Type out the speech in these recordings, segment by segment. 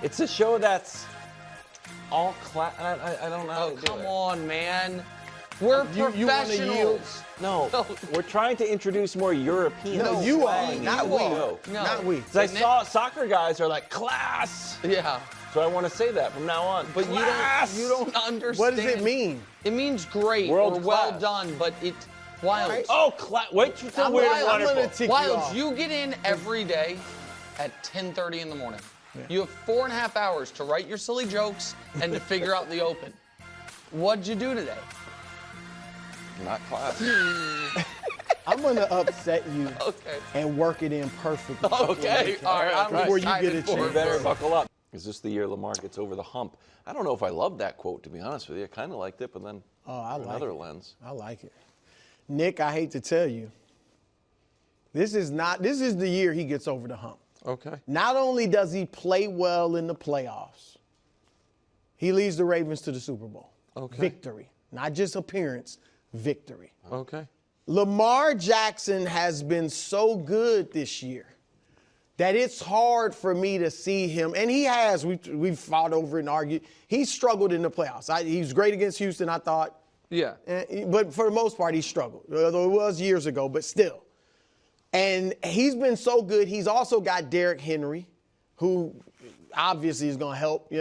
It's a show that's all I don't know how to do it. Come on, man. We're professionals. No, we're trying to introduce more European. No, you are. Not we. No. Not we. I saw soccer guys are like, class. Yeah. So I want to say that from now on. But class. you don't understand. What does it mean? It means great World or well class. done, but Wilds. Right. Oh, wait till we're I'm gonna tick you Wilds, off. you get in every day at 10:30 in the morning. Yeah. You have 4.5 hours to write your silly jokes and to figure out the open. What'd you do today? Not class. I'm gonna upset you and work it in perfectly. Okay, all right. I'm Before you excited get a for chance. it. Better buckle up. Is this the year Lamar gets over the hump? I don't know if I love that quote, to be honest with you. I kind of liked it, but then another lens. I like it. Nick, I hate to tell you, this is the year he gets over the hump. Okay. Not only does he play well in the playoffs, he leads the Ravens to the Super Bowl. Okay. Victory. Not just appearance, victory. Okay. Lamar Jackson has been so good this year that it's hard for me to see him, and he has. We've fought over it and argued. He's struggled in the playoffs. He was great against Houston, I thought. Yeah. But for the most part, he struggled. Although it was years ago, but still. And he's been so good. He's also got Derrick Henry, who obviously is going to help,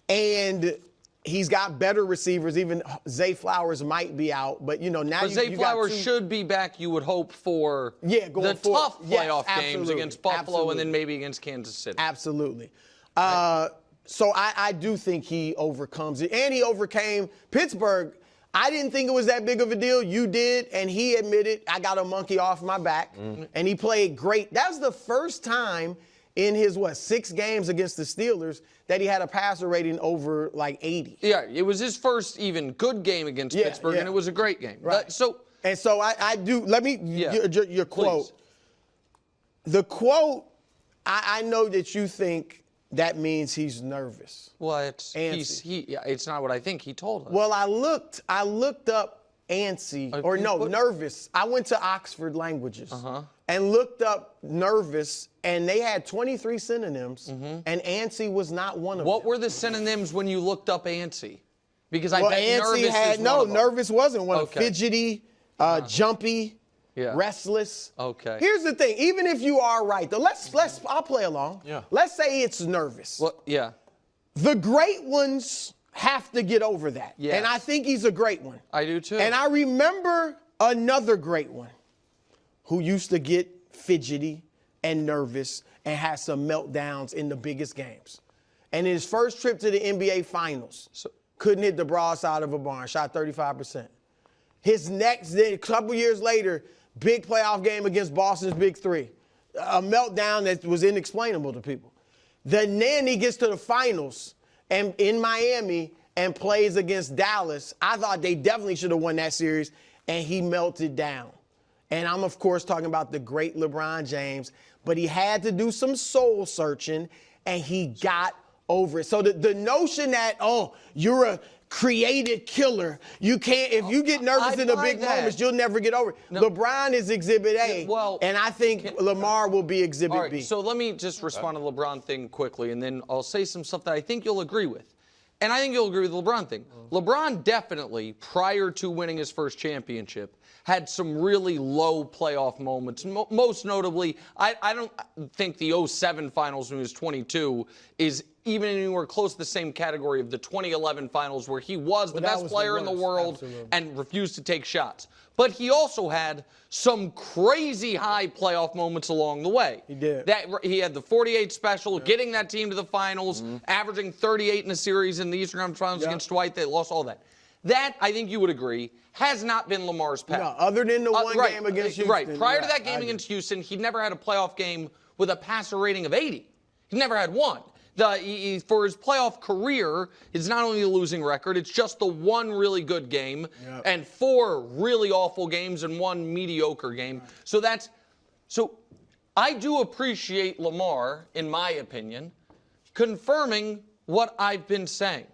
And he's got better receivers. Even Zay Flowers might be out. But, now but Zay Flowers should be back, you would hope, for the tough playoff games against Buffalo and then maybe against Kansas City. Absolutely. So I do think he overcomes it. And he overcame Pittsburgh. I didn't think it was that big of a deal. You did, and he admitted, I got a monkey off my back, and he played great. That was the first time in his, 6 games against the Steelers that he had a passer rating over, 80. Yeah, it was his first even good game against Pittsburgh, and it was a great game. Right. So I do, let me, your quote. Please. The quote, I know that you think that means he's nervous. Well, it's not what I think he told us. Well, I looked up antsy nervous. I went to Oxford Languages and looked up nervous, and they had 23 synonyms, and antsy was not one of them. What were the synonyms when you looked up antsy? Because I bet antsy nervous nervous wasn't one. Fidgety, jumpy. Yeah. Restless. Okay. Here's the thing. Even if you are right, though, I'll play along. Yeah. Let's say it's nervous. Well, yeah. The great ones have to get over that. Yes. And I think he's a great one. I do too. And I remember another great one who used to get fidgety and nervous and had some meltdowns in the biggest games. And in his first trip to the NBA Finals, couldn't hit the Broussard of a barn, shot 35%. His next, a couple years later, big playoff game against Boston's Big Three. A meltdown that was inexplainable to people. Then he gets to the finals and in Miami and plays against Dallas. I thought they definitely should have won that series, and he melted down. And I'm, of course, talking about the great LeBron James, but he had to do some soul searching, and he got over it. So the notion that, you're a created killer. You can't, if you get nervous in the big moments, you'll never get over it. No. LeBron is exhibit A, and I think Lamar will be exhibit B. So let me just respond to the LeBron thing quickly, and then I'll say some stuff that I think you'll agree with. And I think you'll agree with the LeBron thing. LeBron definitely, prior to winning his first championship, had some really low playoff moments. Most notably, I don't think the 07 finals when he was 22 is even anywhere close to the same category of the 2011 finals where he was the best player in the world and refused to take shots. But he also had some crazy high playoff moments along the way. He did. He had the 48 special, getting that team to the finals, averaging 38 in a series in the Eastern Conference Finals against Wright. They lost all that. That, I think you would agree, has not been Lamar's path. No, other than the one game against Houston. Right. Prior to that game against Houston, he'd never had a playoff game with a passer rating of 80. He never had one. For his playoff career, it's not only a losing record, it's just the one really good game and 4 really awful games and 1 mediocre game. So I do appreciate Lamar, in my opinion, confirming what I've been saying.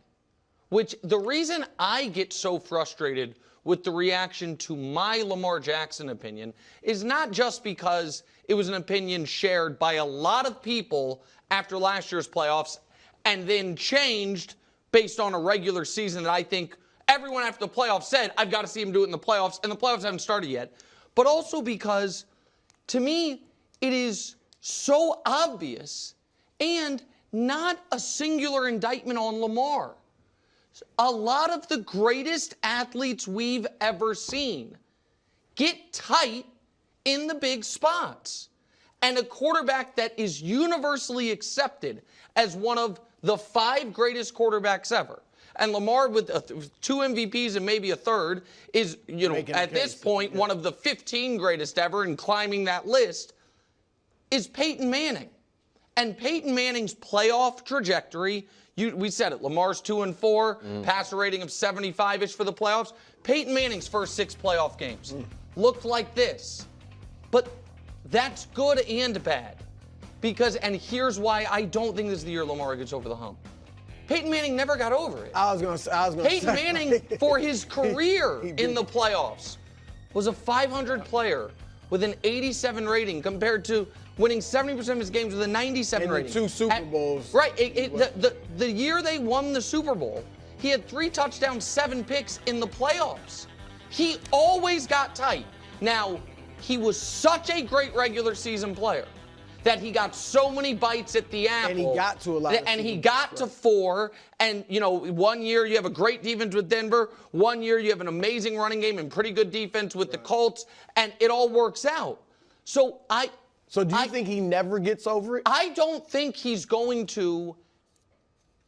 Which the reason I get so frustrated with the reaction to my Lamar Jackson opinion is not just because it was an opinion shared by a lot of people after last year's playoffs, and then changed based on a regular season that I think everyone after the playoffs said, I've got to see him do it in the playoffs, and the playoffs haven't started yet. But also because, to me, it is so obvious and not a singular indictment on Lamar. A lot of the greatest athletes we've ever seen get tight in the big spots. And a quarterback that is universally accepted as one of the 5 greatest quarterbacks ever. And Lamar, with 2 MVPs and maybe a third, is, at this point, one of the 15 greatest ever and climbing that list, is Peyton Manning. And Peyton Manning's playoff trajectory, we said it, Lamar's 2-4, passer rating of 75-ish for the playoffs. Peyton Manning's first 6 playoff games looked like this. But that's good and bad. And here's why I don't think this is the year Lamar gets over the hump. Peyton Manning never got over it. I was going to say. Peyton Manning, for his career in the playoffs, was a 500 player with an 87 rating compared to winning 70% of his games with a 97 rating. 2 Super Bowls. Right. The year they won the Super Bowl, he had 3 touchdowns, 7 picks in the playoffs. He always got tight. Now, he was such a great regular season player that he got so many bites at the apple. And he got to a lot. And he got to 4. And, one year you have a great defense with Denver. One year you have an amazing running game and pretty good defense with the Colts. And it all works out. So do you think he never gets over it? I don't think he's going to.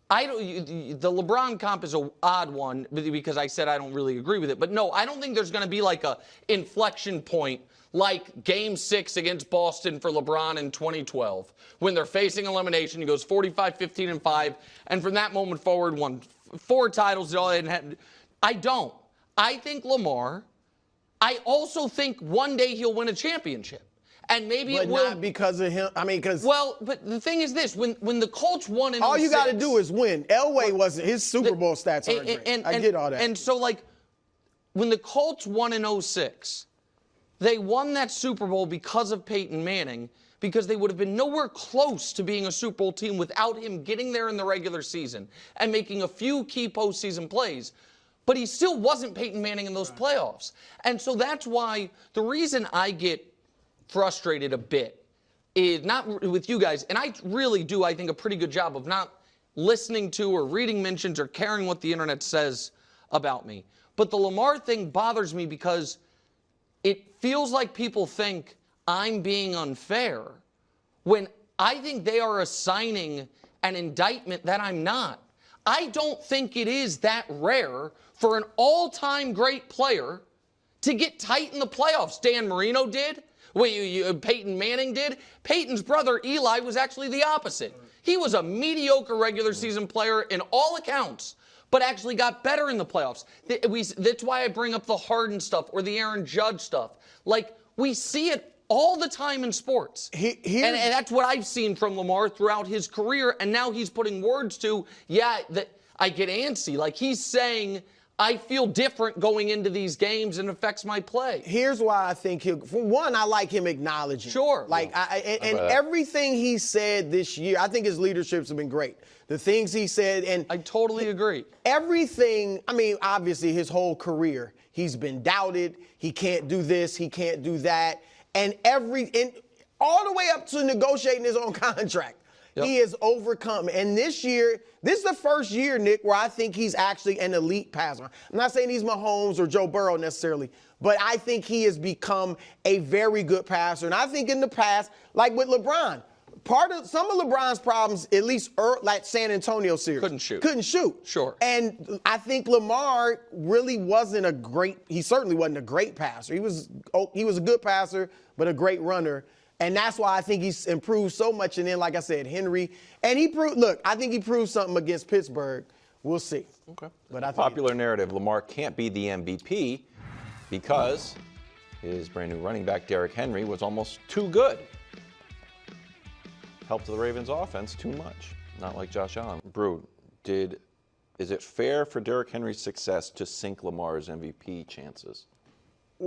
The LeBron comp is an odd one because I said I don't really agree with it. But no, I don't think there's going to be like a inflection point like Game 6 against Boston for LeBron in 2012 when they're facing elimination. He goes 45-15-5, and from that moment forward won 4 titles. I don't. I think Lamar. I also think one day he'll win a championship. And maybe but it will. Not because of him. I mean, because. Well, but the thing is this: when the Colts won in 06, all you got to do is win. Elway wasn't his Super Bowl stats aren't great. I get all that. And so, when the Colts won in 06, they won that Super Bowl because of Peyton Manning, because they would have been nowhere close to being a Super Bowl team without him getting there in the regular season and making a few key postseason plays. But he still wasn't Peyton Manning in those playoffs. And so that's why the reason I get frustrated a bit is not with you guys, and I really do, I think, a pretty good job of not listening to or reading mentions or caring what the internet says about me. But the Lamar thing bothers me because it feels like people think I'm being unfair when I think they are assigning an indictment that I'm not. I don't think it is that rare for an all-time great player to get tight in the playoffs. Dan Marino did. Peyton Manning did. Peyton's brother, Eli, was actually the opposite. He was a mediocre regular season player in all accounts, but actually got better in the playoffs. That's why I bring up the Harden stuff or the Aaron Judge stuff. We see it all the time in sports. And that's what I've seen from Lamar throughout his career, and now he's putting words to, that I get antsy. He's saying, I feel different going into these games and it affects my play. Here's why I think for one, I like him acknowledging. Sure. Everything he said this year, I think his leadership's been great. The things he said, and I totally agree. Everything, obviously his whole career, he's been doubted. He can't do this, he can't do that. And all the way up to negotiating his own contract. Yep. He has overcome. And this year, this is the first year, Nick, where I think he's actually an elite passer. I'm not saying he's Mahomes or Joe Burrow necessarily, but I think he has become a very good passer. And I think in the past, like with LeBron, some of LeBron's problems, at least like San Antonio series. Couldn't shoot. Sure. And I think Lamar really he certainly wasn't a great passer. He was a good passer, but a great runner. And that's why I think he's improved so much. And then, like I said, Henry. And I think he proved something against Pittsburgh. We'll see. Okay. But I think popular narrative, Lamar can't be the MVP because his brand new running back, Derrick Henry, was almost too good. Helped the Ravens offense too much. Not like Josh Allen. Brew, is it fair for Derrick Henry's success to sink Lamar's MVP chances?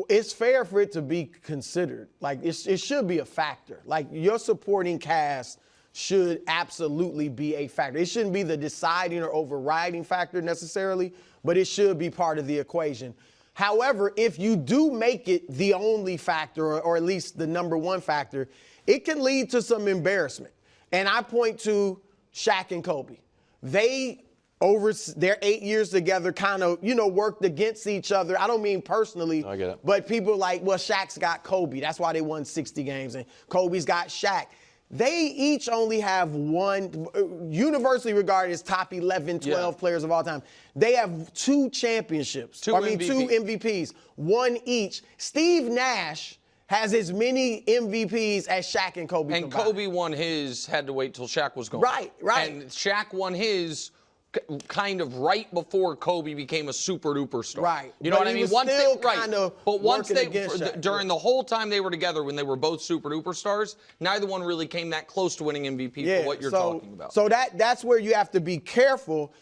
It's fair for it to be considered. It should be a factor. Your supporting cast should absolutely be a factor. It shouldn't be the deciding or overriding factor necessarily, but it should be part of the equation. However, if you do make it the only factor, or at least the number one factor, it can lead to some embarrassment. And I point to Shaq and Kobe. They, over their 8 years together, kind of, worked against each other. I don't mean personally, I get it. but people like, well, Shaq's got Kobe. That's why they won 60 games, and Kobe's got Shaq. They each only have one, universally regarded as top 11, 12 players of all time. They have 2 championships. Two MVPs, one each. Steve Nash has as many MVPs as Shaq and Kobe And combined. Kobe won his, had to wait till Shaq was gone. Right. And Shaq won his kind of right before Kobe became a super duper star. Right. You know But what I he mean? was still kind of But once working they, against Shaq. during the whole time they were together, when they were both super duper stars, neither one really came that close to winning MVP for what you're talking about. So that's where you have to be careful.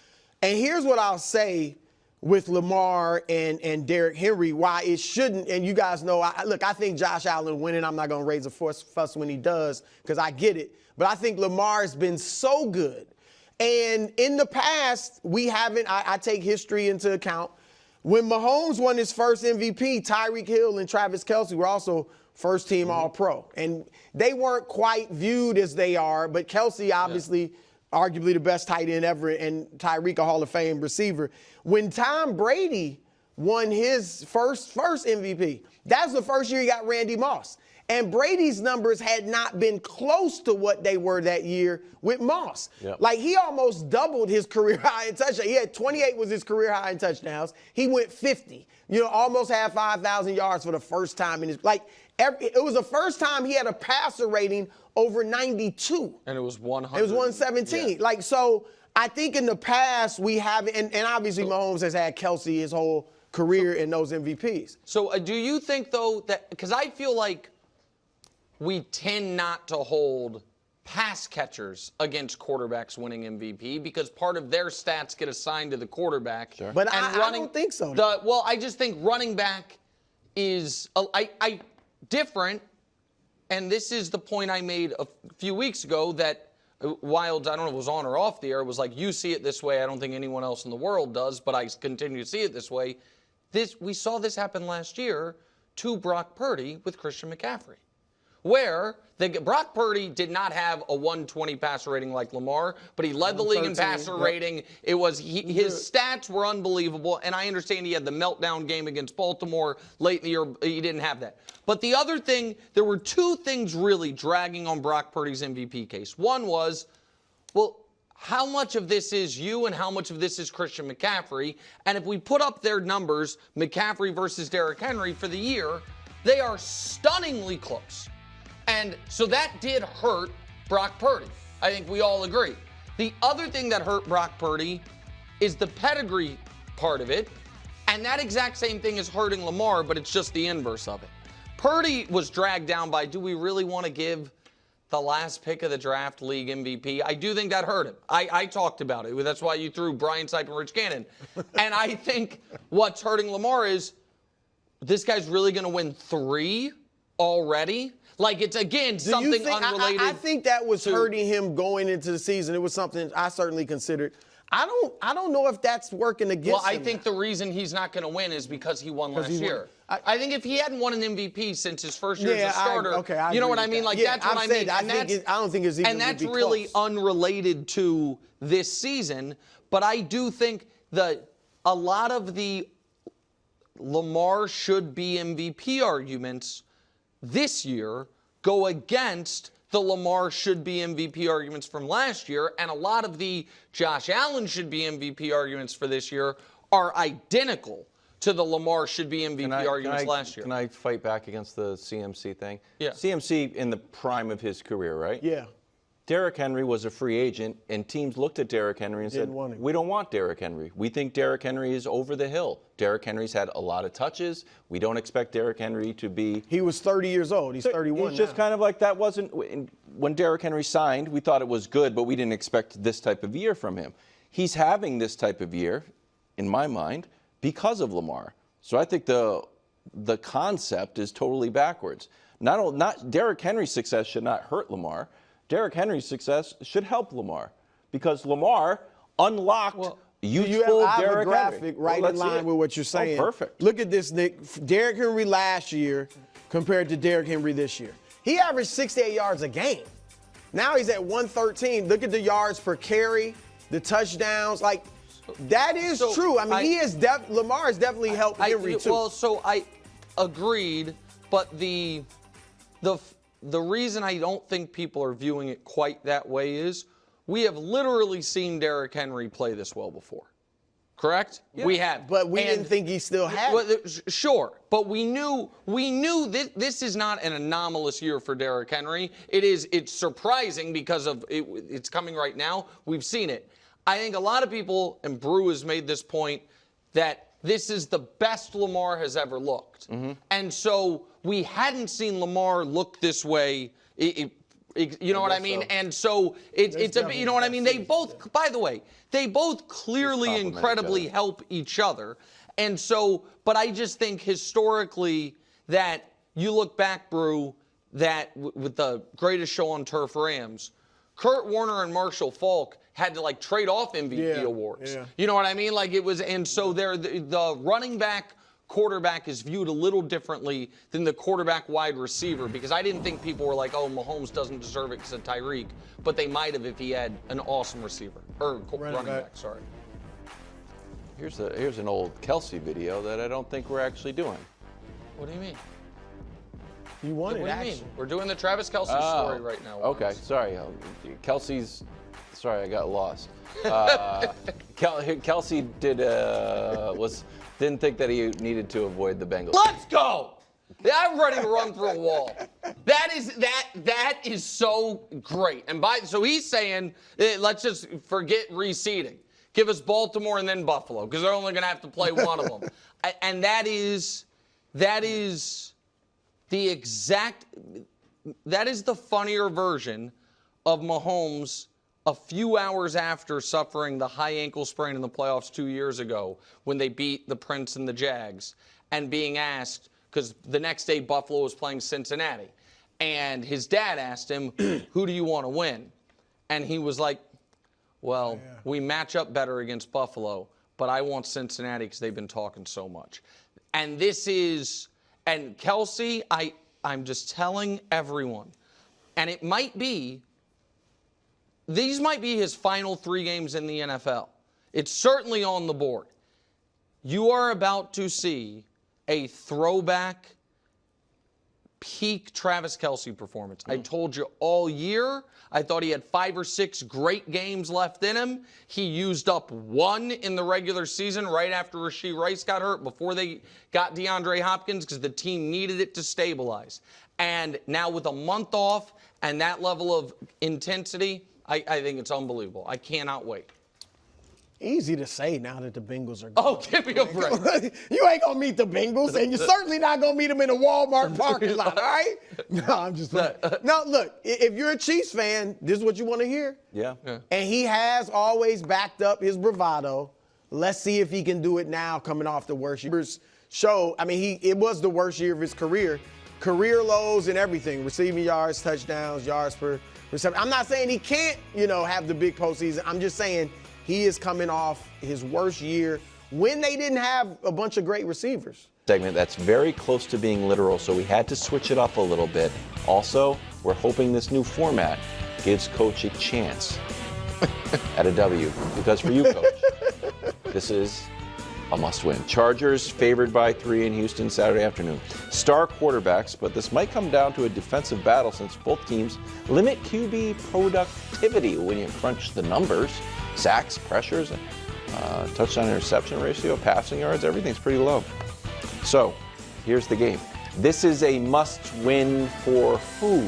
And here's what I'll say with Lamar and Derrick Henry, why it shouldn't, and you guys know, I think Josh Allen winning, I'm not going to raise a fuss when he does, because I get it. But I think Lamar's been so good. And in the past, we haven't, I take history into account. When Mahomes won his first MVP, Tyreek Hill and Travis Kelce were also first-team All-Pro. And they weren't quite viewed as they are, but Kelce obviously arguably the best tight end ever, and Tyreek a Hall of Fame receiver. When Tom Brady won his first MVP, that's the first year he got Randy Moss. And Brady's numbers had not been close to what they were that year with Moss. Yep. Like, he almost doubled his career high in touchdowns. He had 28 was his career high in touchdowns. He went 50. Almost had 5,000 yards for the first time in his, it was the first time he had a passer rating over 92. And it was 100. It was 117. Yeah. So I think in the past we haven't, and obviously Mahomes has had Kelce his whole career in those MVPs. So do you think, though, that, because I feel like we tend not to hold pass catchers against quarterbacks winning MVP because part of their stats get assigned to the quarterback. Sure. But I don't think so. Well, I just think running back is different, and this is the point I made a few weeks ago that Wild, I don't know if it was on or off the air, it was like, you see it this way, I don't think anyone else in the world does, but I continue to see it this way. We saw this happen last year to Brock Purdy with Christian McCaffrey, where Brock Purdy did not have a 120 passer rating like Lamar, but he led the league in passer rating. It was his stats were unbelievable, and I understand he had the meltdown game against Baltimore late in the year. He didn't have that. But the other thing, there were 2 things really dragging on Brock Purdy's MVP case. One was, well, how much of this is you and how much of this is Christian McCaffrey? And if we put up their numbers, McCaffrey versus Derrick Henry for the year, they are stunningly close. And so that did hurt Brock Purdy. I think we all agree. The other thing that hurt Brock Purdy is the pedigree part of it. And that exact same thing is hurting Lamar, but it's just the inverse of it. Purdy was dragged down by, do we really want to give the last pick of the draft league MVP? I do think that hurt him. I talked about it. That's why you threw Brian Sipe and Rich Gannon. And I think what's hurting Lamar is this guy's really going to win 3 already. Like, it's, again, something unrelated. I think that was hurting him going into the season. It was something I certainly considered. I don't know if that's working against him. Well, I think the reason he's not going to win is because he won last year. I think if he hadn't won an MVP since his first year as a starter, you know what I mean? Like, that's what I mean. I don't think it's even And that's really unrelated to this season. But I do think that a lot of the Lamar should be MVP arguments this year go against the Lamar should be MVP arguments from last year, and a lot of the Josh Allen should be MVP arguments for this year are identical to the Lamar should be MVP arguments last year. Can I fight back against the CMC thing? Yeah. CMC in the prime of his career, right? Yeah. Derrick Henry was a free agent, and teams looked at Derrick Henry and said, we don't want Derrick Henry. We think Derrick Henry is over the hill. Derrick Henry's had a lot of touches. We don't expect Derrick Henry to be... He was 30 years old. He's 31 He's just kind of like, that wasn't... When Derrick Henry signed, we thought it was good, but we didn't expect this type of year from him. He's having this type of year, in my mind, because of Lamar. So I think the concept is totally backwards. Not Derrick Henry's success should not hurt Lamar. Derrick Henry's success should help Lamar because Lamar unlocked youthful I have Derrick a graphic Henry. right in line with what you're saying. Oh, perfect. Look at this, Nick. Derrick Henry last year compared to Derrick Henry this year. He averaged 68 yards a game. Now he's at 113. Look at the yards per carry, the touchdowns. Like, that is true. I mean, Lamar has definitely helped Henry too. Well, so I agreed, but the reason I don't think people are viewing it quite that way is we have literally seen Derrick Henry play this well before. Correct? Yeah. We have. But we didn't think he still had it. Sure. But we knew this is not an anomalous year for Derrick Henry. It's surprising because of it's coming right now. We've seen it. I think a lot of people, and Brew has made this point, that this is the best Lamar has ever looked. Mm-hmm. And so we hadn't seen Lamar look this way. You know what I mean? So. And so it's a, you know what I mean? They both, by the way, they both clearly incredibly help each other. And so, but I just think historically that you look back, Brew, that with the greatest show on turf Rams, Kurt Warner and Marshall Faulk had to like trade off MVP awards. Yeah. You know what I mean? Like it was, and so the running back quarterback is viewed a little differently than the quarterback wide receiver because I didn't think people were like, oh, Mahomes doesn't deserve it because of Tyreek, but they might have if he had an awesome receiver or running back. Sorry. Here's an old Kelsey video that I don't think we're actually doing. What do you mean? You wanted What do you action. mean? We're doing the Travis Kelsey story right now. Okay, sorry. Kelsey's. Sorry, I got lost. Kelsey didn't think that he needed to avoid the Bengals. Let's go! I'm ready to run through a wall. That is so great. And so he's saying, let's just forget reseeding. Give us Baltimore and then Buffalo because they're only going to have to play one of them. And that is the funnier version of Mahomes a few hours after suffering the high ankle sprain in the playoffs 2 years ago when they beat the Prince and the Jags and being asked, because the next day Buffalo was playing Cincinnati, and his dad asked him, who do you want to win? And he was like, well, we match up better against Buffalo, but I want Cincinnati because they've been talking so much. And and Kelsey, I'm just telling everyone, and these might be his final 3 games in the NFL. It's certainly on the board. You are about to see a throwback peak Travis Kelsey performance. I told you all year, I thought he had 5 or 6 great games left in him. He used up 1 in the regular season right after Rashee Rice got hurt before they got DeAndre Hopkins because the team needed it to stabilize. And now with a month off and that level of intensity, I think it's unbelievable. I cannot wait. Easy to say now that the Bengals are gone. Oh, give me a break. You ain't going to meet the Bengals, and you're certainly not going to meet them in a Walmart parking lot, all right? No, I'm just playing. No, look, if you're a Chiefs fan, this is what you want to hear? Yeah. And he has always backed up his bravado. Let's see if he can do it now coming off the worst year. Show, I mean, it was the worst year of his career. Career lows and everything, receiving yards, touchdowns, yards per reception. I'm not saying he can't, have the big postseason. I'm just saying he is coming off his worst year when they didn't have a bunch of great receivers. Segment that's very close to being literal, so we had to switch it up a little bit. Also, we're hoping this new format gives Coach a chance at a W. Because for you, Coach, this is a must-win. Chargers favored by 3 in Houston Saturday afternoon. Star quarterbacks, but this might come down to a defensive battle since both teams limit QB productivity when you crunch the numbers. Sacks, pressures, touchdown interception ratio, passing yards, everything's pretty low. So, here's the game. This is a must-win for who?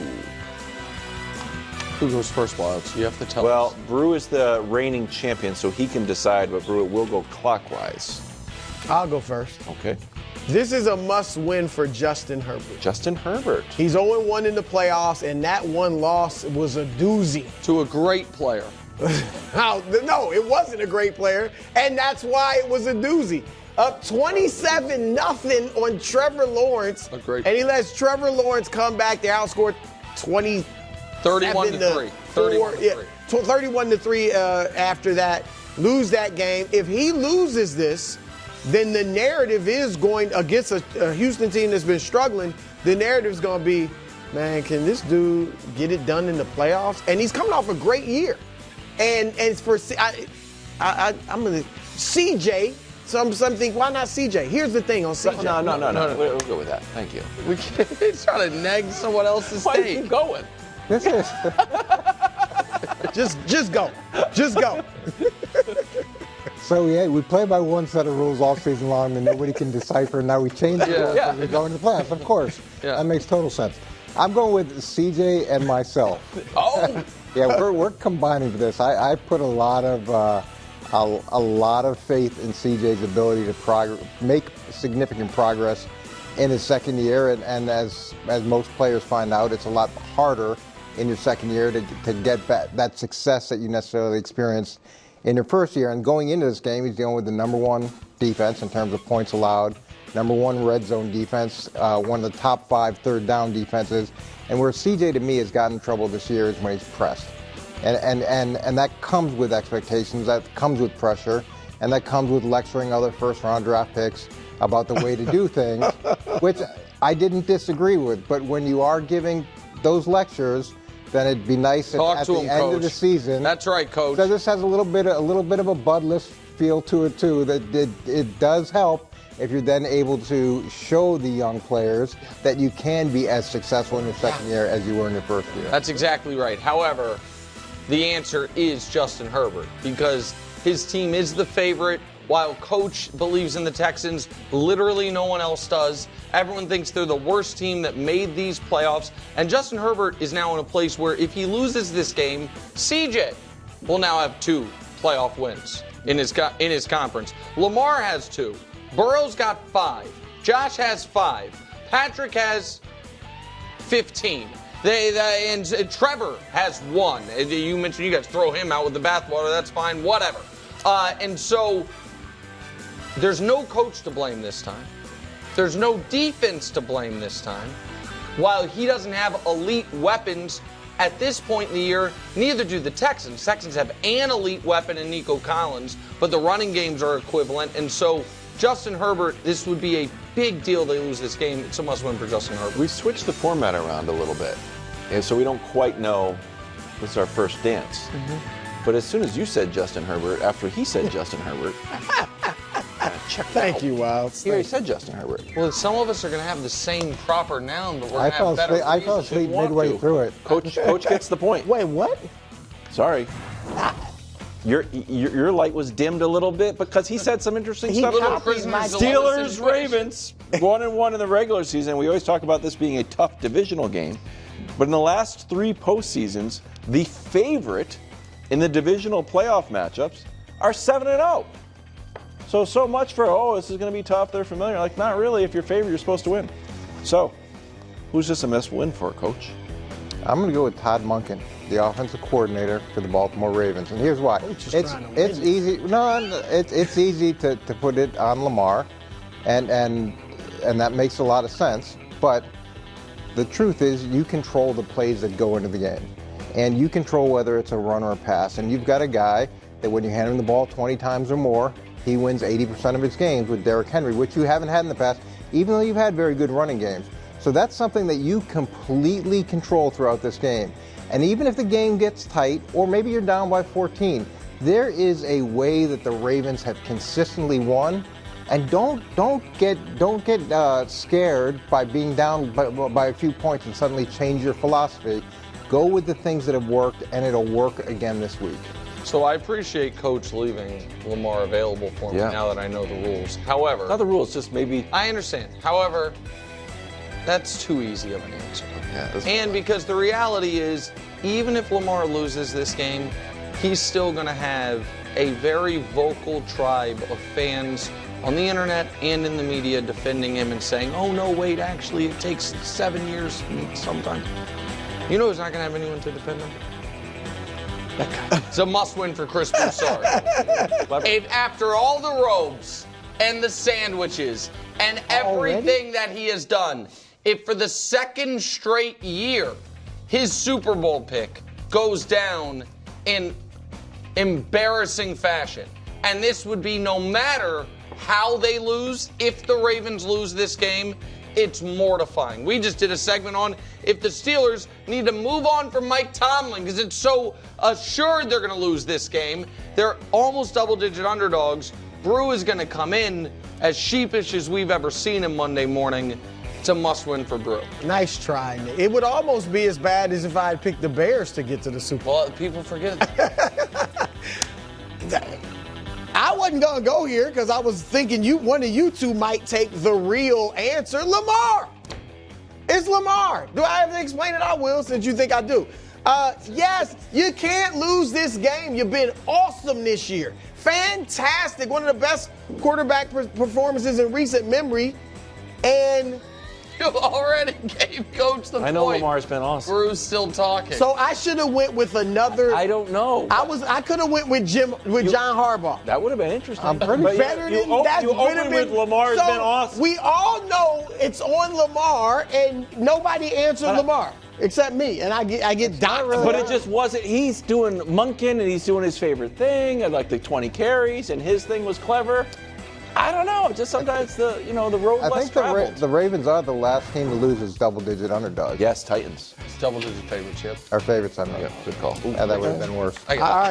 Who goes first, Wilds? You have to tell us. Well, Brew is the reigning champion, so he can decide, but Brew, it will go clockwise. I'll go first. Okay. This is a must-win for Justin Herbert. Justin Herbert. He's 0-1 in the playoffs, and that one loss was a doozy. To a great player. No, it wasn't a great player, and that's why it was a doozy. Up 27-0 on Trevor Lawrence, and he lets Trevor Lawrence come back. They outscored 20 31-3. 31-3. 31-3 after that. Lose that game. If he loses this, then the narrative is going against a Houston team that's been struggling. The narrative is going to be, man, can this dude get it done in the playoffs? And he's coming off a great year. And for I'm going to CJ. Some think, why not CJ? Here's the thing on CJ. No. We'll go with that. Thank you. We can't try to neg someone else's Why take. keep going? This is Just go. Just go. so yeah. We play by one set of rules all season long, and nobody can decipher. Now we change the rules Yeah. and we go into the playoffs. Of course, Yeah. that makes total sense. I'm going with CJ and myself. Oh, Yeah, we're combining for this. I put a lot of faith in CJ's ability to make significant progress in his second year, and as most players find out, it's a lot harder in your second year to get that success that you necessarily experienced in your first year. And going into this game, he's dealing with the number one defense in terms of points allowed, number one red zone defense, one of the top 5 third down defenses. And where CJ to me has gotten in trouble this year is when he's pressed. And that comes with expectations, that comes with pressure, and that comes with lecturing other first-round draft picks about the way to do things, which I didn't disagree with. But when you are giving those lectures, then it'd be nice at the end of the season. That's right, Coach. So this has a little bit of a budless feel to it too. That it does help if you're then able to show the young players that you can be as successful in your second year as you were in your first year. That's exactly right. However, the answer is Justin Herbert because his team is the favorite. While Coach believes in the Texans, literally no one else does. Everyone thinks they're the worst team that made these playoffs. And Justin Herbert is now in a place where if he loses this game, CJ will now have 2 playoff wins in his conference. Lamar has 2. Burrow's got 5. Josh has 5. Patrick has 15. And Trevor has 1. You mentioned you guys throw him out with the bathwater. That's fine. Whatever. And so there's no coach to blame this time. There's no defense to blame this time. While he doesn't have elite weapons at this point in the year, neither do the Texans. Texans have an elite weapon in Nico Collins, but the running games are equivalent. And so Justin Herbert, this would be a big deal they lose this game. It's a must-win for Justin Herbert. We switched the format around a little bit, and so we don't quite know. This is our first dance. But as soon as you said Justin Herbert, after he said Justin Herbert, check Thank you, Wild. He already said Justin Herbert. Well, some of us are going to have the same proper noun, but we're going I to fell have better asleep. I fell reasons. asleep want midway to. through it. Coach gets the point. Wait, what? Sorry. Your light was dimmed a little bit because he said some interesting stuff. Little copies my prisoners dilemma Steelers, situation. Ravens, 1-1 in the regular season. We always talk about this being a tough divisional game. But in the last 3 postseasons, the favorite in the divisional playoff matchups are 7-0. So much for, this is going to be tough. They're familiar. Like, not really. If you're favored, you're supposed to win. So, who's this a must-win for, Coach? I'm going to go with Todd Monken, the offensive coordinator for the Baltimore Ravens, and here's why. It's easy. No, it's easy to put it on Lamar, and that makes a lot of sense. But the truth is, you control the plays that go into the game, and you control whether it's a run or a pass. And you've got a guy that when you hand him the ball 20 times or more, he wins 80% of his games with Derrick Henry, which you haven't had in the past, even though you've had very good running games. So that's something that you completely control throughout this game. And even if the game gets tight, or maybe you're down by 14, there is a way that the Ravens have consistently won. And don't get scared by being down by a few points and suddenly change your philosophy. Go with the things that have worked, and it'll work again this week. So I appreciate Coach leaving Lamar available for me now that I know the rules. However, Not the rules, just maybe. I understand. However, that's too easy of an answer. And because the reality is, even if Lamar loses this game, he's still going to have a very vocal tribe of fans on the internet and in the media defending him and saying, oh, no, wait, actually, it takes 7 years sometimes. You know who's not going to have anyone to defend him? That guy. It's a must-win for Chris Broussard. And after all the robes and the sandwiches and everything that he has done, if for the second straight year his Super Bowl pick goes down in embarrassing fashion. And this would be no matter how they lose. If the Ravens lose this game, it's mortifying. We just did a segment on if the Steelers need to move on from Mike Tomlin because it's so assured they're going to lose this game. They're almost double-digit underdogs. Brew is going to come in as sheepish as we've ever seen him Monday morning. It's a must-win for Brew. Nice try, Nick. It would almost be as bad as if I had picked the Bears to get to the Super Bowl. Well, people forget that. I wasn't going to go here because I was thinking one of you two might take the real answer. Lamar. It's Lamar. Do I have to explain it? I will, since you think I do. Yes, you can't lose this game. You've been awesome this year. Fantastic. One of the best quarterback performances in recent memory. And You already gave Coach the point. I know Lamar's been awesome. Brew's still talking. so I should have went with another. I don't know. I could have went with John Harbaugh. That would have been interesting. I'm pretty But Better you, than you, that. you would have open been, with Lamar's so been awesome. We all know it's on Lamar, and nobody answered Lamar except me, and I get docked. But it just wasn't. He's doing Munkin, and he's doing his favorite thing, and like the 20 carries, and his thing was clever. I don't know. Just sometimes the road I less think traveled. the Ravens are the last team to lose as double-digit underdogs. Yes, Titans. It's double-digit favorite, Chip. Our favorites, I mean. Yeah, good call. Yeah, that would have been worse. I All got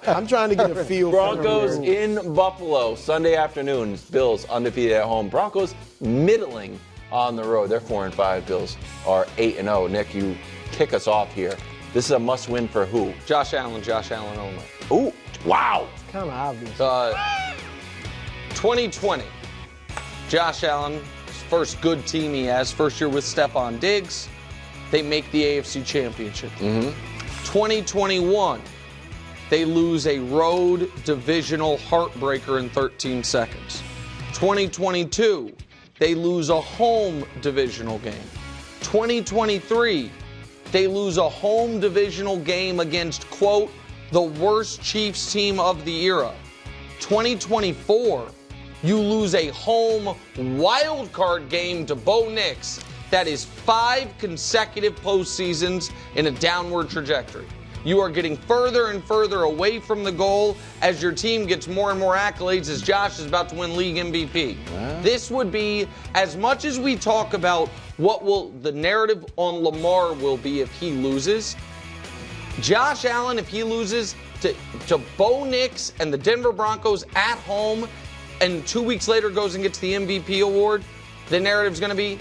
right, I'm trying to get a feel. Broncos for in Buffalo, Sunday afternoon. Bills undefeated at home. Broncos middling on the road. They're 4-5. Bills are 8-0. Nick, you kick us off here. This is a must-win for who? Josh Allen only. Ooh, wow. Kind of obvious. 2020, Josh Allen, first good team he has, first year with Stephon Diggs. They make the AFC Championship. 2021, they lose a road divisional heartbreaker in 13 seconds. 2022, they lose a home divisional game. 2023, they lose a home divisional game against, quote, the worst Chiefs team of the era. 2024, you lose a home wild card game to Bo Nix. That is 5 consecutive postseasons in a downward trajectory. You are getting further and further away from the goal as your team gets more and more accolades as Josh is about to win league MVP. This would be, as much as we talk about what will the narrative on Lamar will be if he loses, Josh Allen, if he loses to Bo Nix and the Denver Broncos at home, and 2 weeks later goes and gets the MVP award, the narrative's going to be,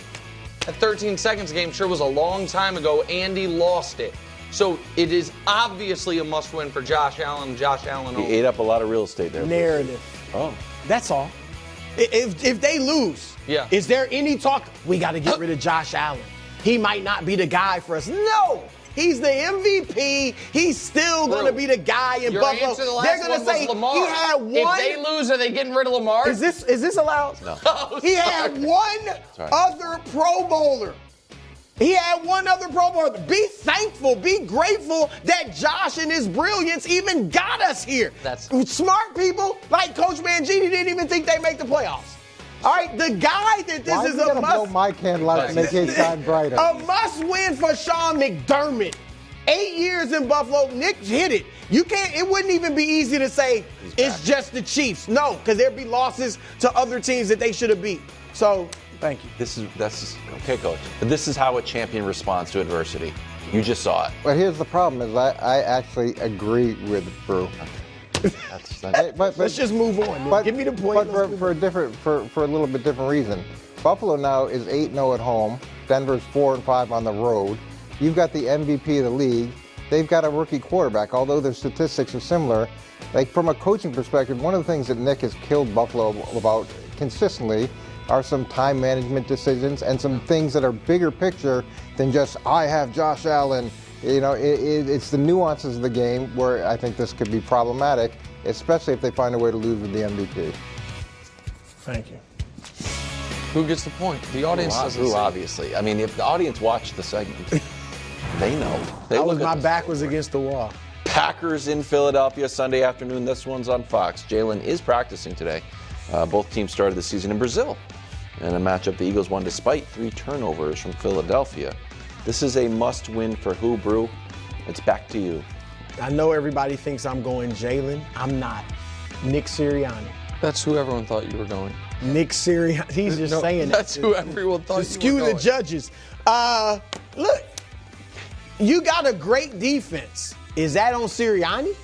that 13 seconds game sure was a long time ago. Andy lost it. So it is obviously a must-win for Josh Allen. Josh Allen He only. ate up a lot of real estate there. Narrative. Oh. That's all. If they lose, Yeah. is there any talk? We got to get rid of Josh Allen. He might not be the guy for us. No. He's the MVP. He's still going to be the guy in Your Buffalo. answer to the last They're going one to say was Lamar. he had one. If they lose, are they getting rid of Lamar? Is this allowed? No. He had one Sorry. other Pro Bowler. He had one other Pro Bowler. Be thankful, be grateful that Josh and his brilliance even got us here. That's smart people like Coach Mangini didn't even think they make the playoffs. All right, the guy that this Why is you a gotta blow must. my candle out to make his shine brighter? A must-win for Sean McDermott. 8 years in Buffalo. Nick hit it. You can't. It wouldn't even be easy to say it's just the Chiefs. No, because there'd be losses to other teams that they should have beat. So, thank you. That's okay, Coach. But this is how a champion responds to adversity. You just saw it. But here's the problem: is I actually agree with Brew. Let's just move on. But, Give me the point. But for a little bit different reason. Buffalo now is 8-0 at home. Denver's 4-5 on the road. You've got the MVP of the league. They've got a rookie quarterback, although their statistics are similar. Like, from a coaching perspective, one of the things that Nick has killed Buffalo about consistently are some time management decisions and some things that are bigger picture than just, I have Josh Allen. You know, it's the nuances of the game where I think this could be problematic, especially if they find a way to lose with the MVP. Thank you. Who gets the point? The audience doesn't Who, see. obviously. I mean, if the audience watched the segment, they know. My back was against the wall. Packers in Philadelphia Sunday afternoon. This one's on Fox. Jalen is practicing today. Both teams started the season in Brazil. In a matchup the Eagles won despite 3 turnovers from Philadelphia. This is a must-win for who, Brew? It's back to you. I know everybody thinks I'm going Jalen. I'm not. Nick Sirianni. That's who everyone thought you were going. Nick Sirianni. He's just saying that's that. who everyone thought To you were skew going. the judges. Look, you got a great defense. Is that on Sirianni?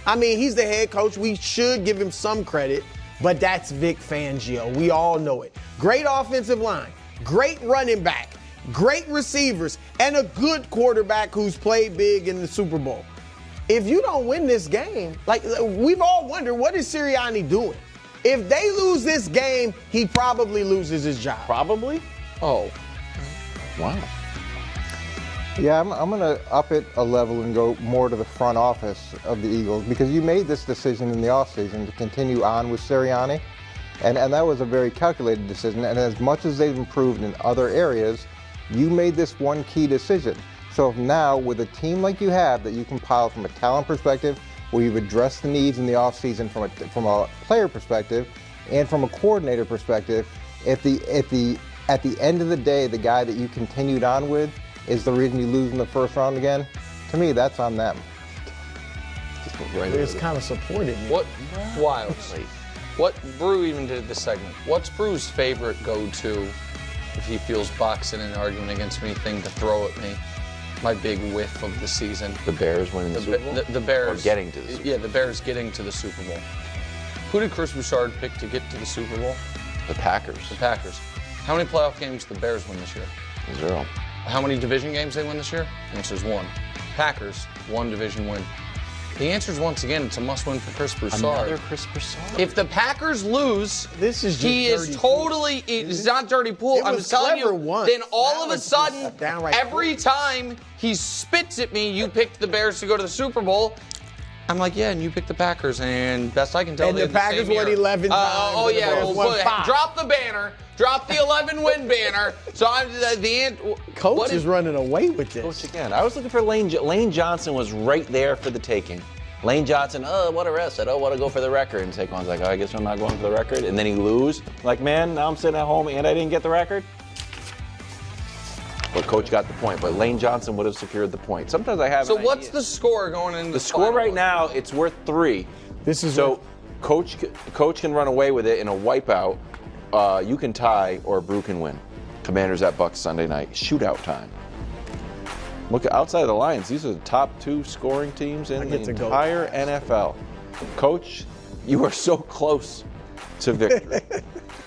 I mean, he's the head coach. We should give him some credit, but that's Vic Fangio. We all know it. Great offensive line, great running back, great receivers, and a good quarterback who's played big in the Super Bowl. If you don't win this game, like we've all wondered, what is Sirianni doing? If they lose this game, he probably loses his job. Probably? Oh. Wow. Yeah, I'm going to up it a level and go more to the front office of the Eagles because you made this decision in the offseason to continue on with Sirianni, and that was a very calculated decision. And as much as they've improved in other areas, you made this one key decision. So if now, with a team like you have that you compile from a talent perspective, where you've addressed the needs in the offseason from a player perspective and from a coordinator perspective, at the end of the day, the guy that you continued on with is the reason you lose in the first round again, to me, that's on them. It's kind of supported me. What? Wild. What? Brew even did this segment. What's Brew's favorite go-to if he feels boxing and arguing against me thing to throw at me? My big whiff of the season. The Bears winning the Super Bowl? The Bears. Or getting to the Super Bowl. Yeah, the Bears getting to the Super Bowl. Who did Chris Broussard pick to get to the Super Bowl? The Packers. The Packers. How many playoff games did the Bears win this year? 0. How many division games they win this year? The answer is 1. Packers, 1 division win. The answer is, once again, it's a must-win for Chris Broussard. Another Chris Broussard. If the Packers lose, This is just he is dirty totally, it's not dirty pool. It I'm was telling you, clever once. then all Now of a it's just sudden, downright every time he spits at me, you picked the Bears to go to the Super Bowl. I'm like, yeah, and you picked the Packers, and best I can tell, And they the had Packers same won year. 11 times, Oh and the yeah, Bears well, won 5. drop the banner, drop the 11-win banner. So I'm Coach what is running away with this. Coach again. I was looking for Lane Johnson was right there for the taking. Lane Johnson, what a rest. I don't want to go for the record. And Saquon's like, I guess I'm not going for the record. And then he lose. Like, man, now I'm sitting at home and I didn't get the record. But Coach got the point. But Lane Johnson would have secured the point. Sometimes I have. So what's the score going into the score final? right now? It's worth 3. This is so. Coach can run away with it in a wipeout. You can tie or Brew can win. Commanders at Bucks Sunday night. Shootout time. Look, outside of the Lions, these are the top 2 scoring teams in the entire NFL. Coach, you are so close to victory.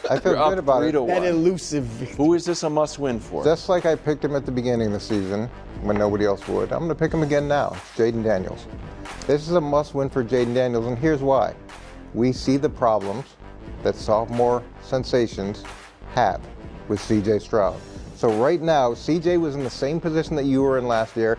I feel good about it. That elusive. Who is this a must-win for? Just like I picked him at the beginning of the season when nobody else would, I'm going to pick him again now. It's Jaden Daniels. This is a must-win for Jaden Daniels, and here's why. We see the problems that sophomore sensations have with C.J. Stroud. So right now, C.J. was in the same position that you were in last year.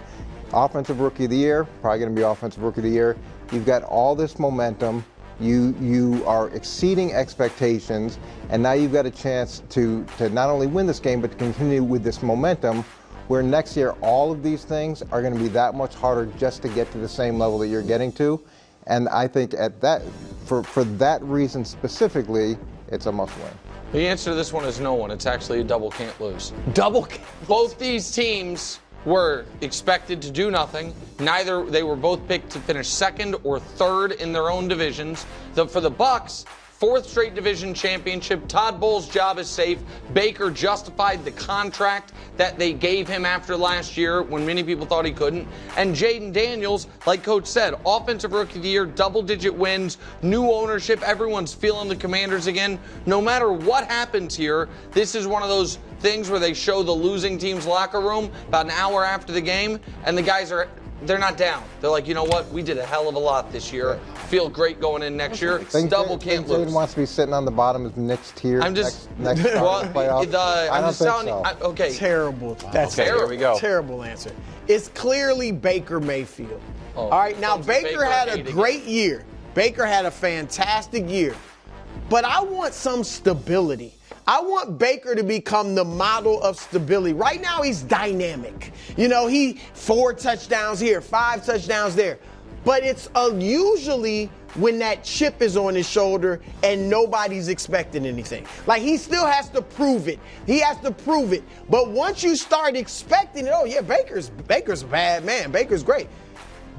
Offensive Rookie of the Year, probably going to be Offensive Rookie of the Year. You've got all this momentum. You are exceeding expectations, and now you've got a chance to not only win this game, but to continue with this momentum, where next year all of these things are going to be that much harder just to get to the same level that you're getting to. And I think at that, for that reason specifically, it's a must-win. The answer to this one is no one. It's actually a double can't lose. Double. Both these teams were expected to do nothing. They were both picked to finish 2nd or 3rd in their own divisions. For the Bucks, 4th straight division championship. Todd Bowles' job is safe. Baker justified the contract that they gave him after last year when many people thought he couldn't. And Jaden Daniels, like Coach said, Offensive Rookie of the Year, double-digit wins, new ownership. Everyone's feeling the Commanders again. No matter what happens here, this is one of those things where they show the losing team's locker room about an hour after the game, and the guys they're not down. They're like, you know what? We did a hell of a lot this year. Feel great going in next year. Double can't lose. Jaden wants to be sitting on the bottom of Nick's tier. I'm just next well, playoff. I'm just telling you. Okay. Terrible. That's Okay, here we go. Terrible answer. It's clearly Baker Mayfield. Oh, all right, now comes Baker had a Baker great year. Baker had a fantastic year. But I want some stability. I want Baker to become the model of stability. Right now, he's dynamic. You know, he 4 touchdowns here, 5 touchdowns there. But it's usually when that chip is on his shoulder and nobody's expecting anything. Like, he still has to prove it. He has to prove it. But once you start expecting it, oh yeah, Baker's a bad man. Baker's great.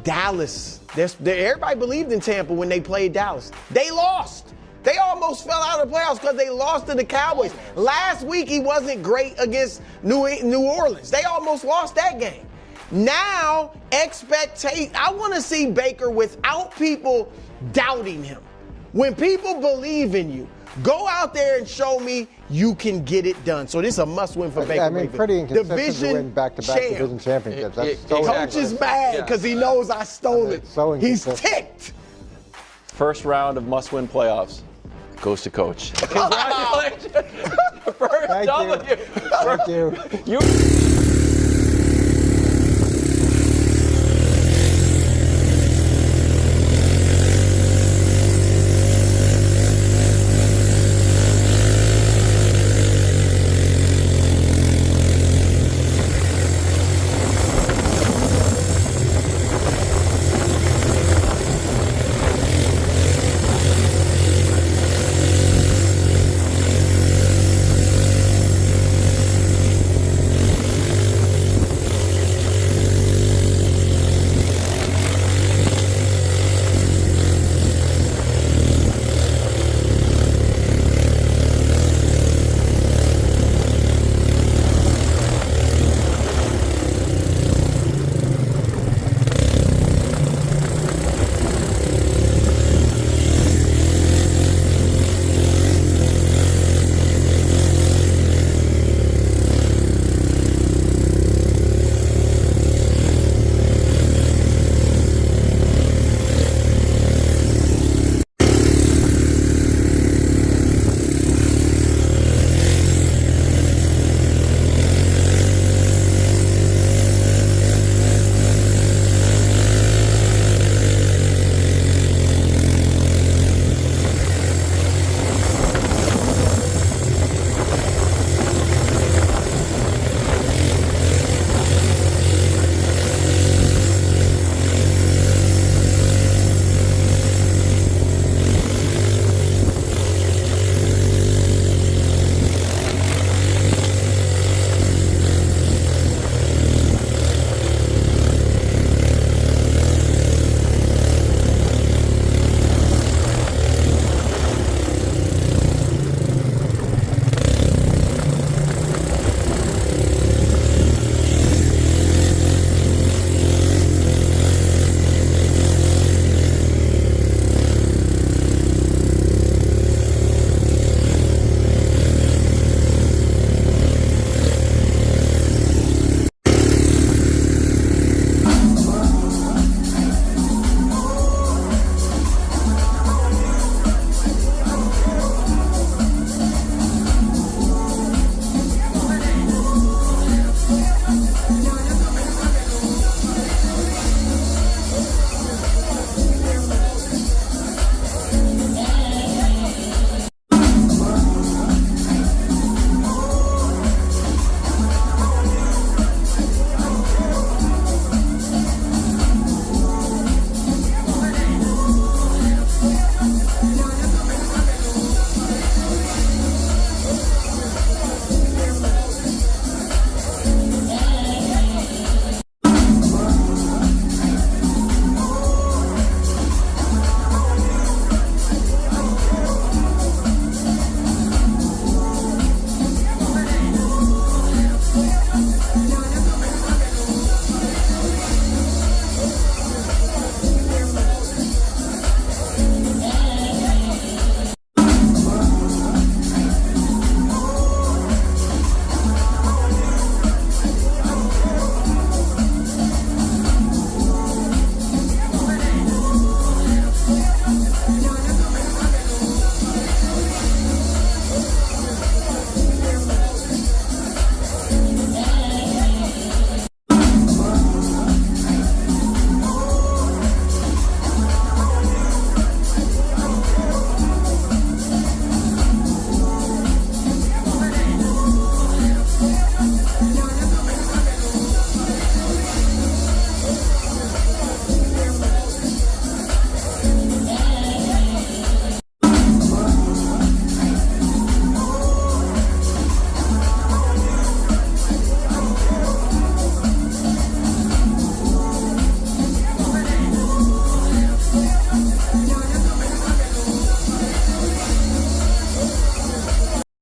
Dallas, everybody believed in Tampa when they played Dallas. They lost. They almost fell out of the playoffs because they lost to the Cowboys. Last week, he wasn't great against New Orleans. They almost lost that game. Now, I want to see Baker without people doubting him. When people believe in you, go out there and show me you can get it done. So this is a must-win for Baker. I mean, pretty inconsistent to win back-to-back division championships. That's so Coach is mad because he knows I stole it. So He's ticked. First round of must-win playoffs goes to Coach. Congratulations. First Thank W. you. Thank you. You